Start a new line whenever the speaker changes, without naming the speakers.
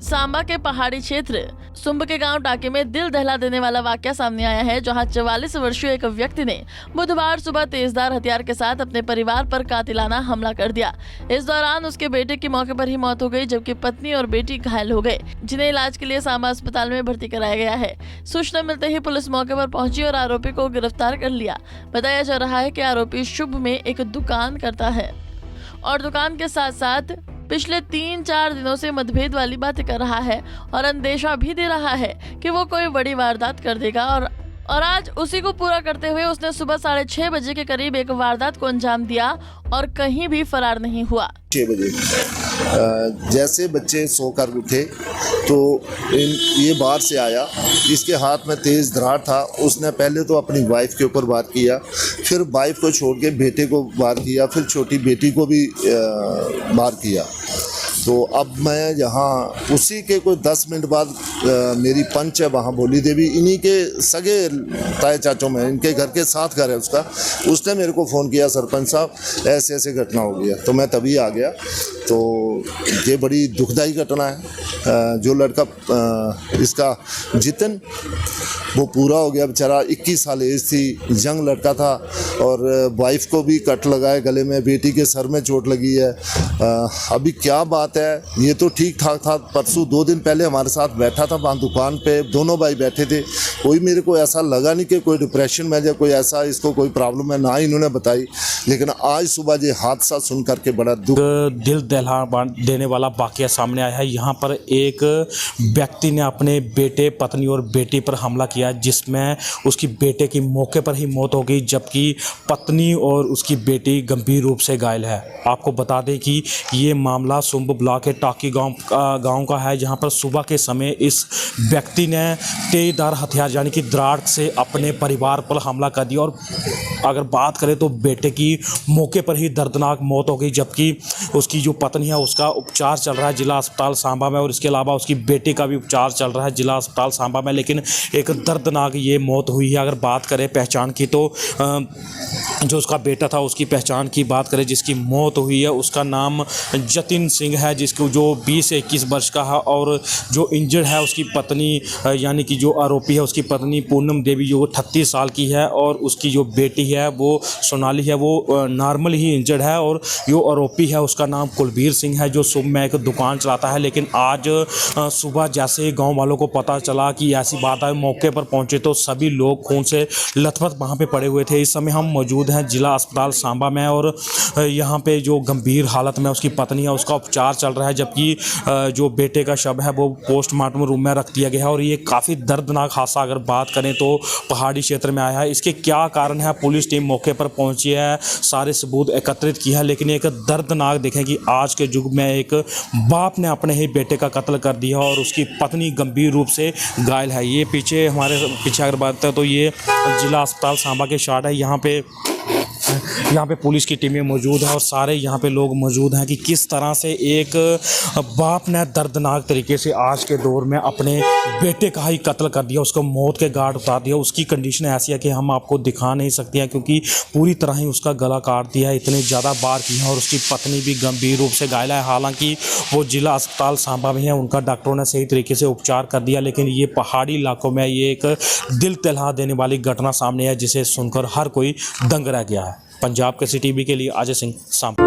सांबा के पहाड़ी क्षेत्र सुंब के गांव टाके में दिल दहला देने वाला वाकया सामने आया है, जहां 44 वर्षीय एक व्यक्ति ने बुधवार सुबह तेजधार हथियार के साथ अपने परिवार पर कातिलाना हमला कर दिया। इस दौरान उसके बेटे की मौके पर ही मौत हो गई, जबकि पत्नी और बेटी घायल हो गए, जिन्हें इलाज के लिए सांबा अस्पताल में भर्ती कराया गया है। सूचना मिलते ही पुलिस मौके पर पहुंची और आरोपी को गिरफ्तार कर लिया। बताया जा रहा है कि आरोपी शुभ में एक दुकान करता है और दुकान के साथ साथ पिछले 3-4 दिनों से मतभेद वाली बातें कर रहा है और अंदेशा भी दे रहा है कि वो कोई बड़ी वारदात कर देगा और आज उसी को पूरा करते हुए उसने सुबह 6:30 बजे के करीब एक वारदात को अंजाम दिया और कहीं भी फरार नहीं हुआ।
6 बजे जैसे बच्चे सोकर उठे तो ये बाहर से आया, इसके हाथ में तेज धार था। उसने पहले तो अपनी वाइफ के ऊपर वार किया, फिर वाइफ को छोड़ के बेटे को वार किया, फिर छोटी बेटी को भी वार किया। तो अब मैं यहाँ उसी के कोई 10 मिनट बाद मेरी पंच है वहाँ भोली देवी, इन्हीं के सगे ताए चाचों में, इनके घर के साथ घर है उसका। उसने मेरे को फ़ोन किया, सरपंच साहब ऐसे ऐसे घटना हो गया, तो मैं तभी आ गया। तो ये बड़ी दुखदाई घटना है। जो लड़का इसका जितन वो पूरा हो गया बेचारा, 21 साल एज थी, यंग लड़का था और वाइफ को भी कट लगा है गले में, बेटी के सर में चोट लगी है। अभी क्या बात है, ये तो ठीक ठाक था। परसों 2 दिन पहले हमारे साथ बैठा था वहाँ दुकान पे, दोनों भाई बैठे थे। कोई मेरे को ऐसा लगा नहीं कि कोई डिप्रेशन में या कोई ऐसा इसको कोई प्रॉब्लम है, ना ही इन्होंने बताई। लेकिन आज सुबह ये हादसा सुन करके बड़ा दुख,
दिल दहला देने वाला वाकया सामने आया है। यहाँ पर एक व्यक्ति ने अपने बेटे, पत्नी और बेटी पर हमला किया, जिसमें उसकी बेटे की मौके पर ही मौत हो गई, जबकि पत्नी और उसकी बेटी गंभीर रूप से घायल है। आपको बता दें कि ये मामला सुंब ब्लॉक के टाकी गांव का है, जहां पर सुबह के समय इस व्यक्ति ने तेजधार हथियार यानी कि दराड़ से अपने परिवार पर हमला कर दिया। और अगर बात करें तो बेटे की मौके पर ही दर्दनाक मौत हो गई, जबकि उसकी जो पत्नी है उसका उपचार चल रहा है जिला अस्पताल सांबा में, और इसके अलावा उसकी बेटी का भी उपचार चल रहा है जिला अस्पताल सांबा में। लेकिन एक दर्दनाक ये मौत हुई है। अगर बात करें पहचान की तो जो उसका बेटा था उसकी पहचान की बात करें, जिसकी मौत हुई है उसका नाम जतिन सिंह है, जिसको जो 20 से 21 वर्ष का है। और जो इंजर्ड है उसकी पत्नी यानी कि जो आरोपी है उसकी पत्नी पूनम देवी जो 38 साल की है, और उसकी जो बेटी है वो सोनाली है, वो नॉर्मल ही इंजर्ड है। और जो आरोपी है उसका नाम कुलबीर सिंह है, जो सुबह में एक दुकान चलाता है। लेकिन आज सुबह जैसे गाँव वालों को पता चला कि ऐसी बात है, मौके पर पहुंचे तो सभी लोग खून से लथपथ वहां पे पड़े हुए थे। इस समय हम मौजूद हैं जिला अस्पताल सांबा में, और यहां पे जो गंभीर हालत में उसकी पत्नी है उसका उपचार चल रहा है, जबकि जो बेटे का शव है वो पोस्टमार्टम रूम में रख दिया गया है। और ये काफ़ी दर्दनाक हादसा अगर बात करें तो पहाड़ी क्षेत्र में आया है। इसके क्या कारण है, पुलिस टीम मौके पर पहुंची है, सारे सबूत एकत्रित किया है। लेकिन एक दर्दनाक देखें कि आज के युग में एक बाप ने अपने ही बेटे का कत्ल कर दिया और उसकी पत्नी गंभीर रूप से घायल है। ये हमारे पीछे अगर बात करें तो ये जिला अस्पताल सांबा के शॉट है। यहाँ पे पुलिस की टीमें मौजूद है और सारे यहाँ पे लोग मौजूद हैं कि किस तरह से एक बाप ने दर्दनाक तरीके से आज के दौर में अपने बेटे का ही कत्ल कर दिया, उसको मौत के घाट उतार दिया। उसकी कंडीशन ऐसी है कि हम आपको दिखा नहीं सकते हैं, क्योंकि पूरी तरह ही उसका गला काट दिया है, इतने ज़्यादा बार की है। और उसकी पत्नी भी गंभीर रूप से घायल है। हालांकि वो जिला अस्पताल सांबा में है, उनका डॉक्टरों ने सही तरीके से उपचार कर दिया। लेकिन ये पहाड़ी इलाकों में ये एक दिल दहला देने वाली घटना सामने है, जिसे सुनकर हर कोई दंग रह गया है। पंजाब के CTV के लिए अजय सिंह सांबा।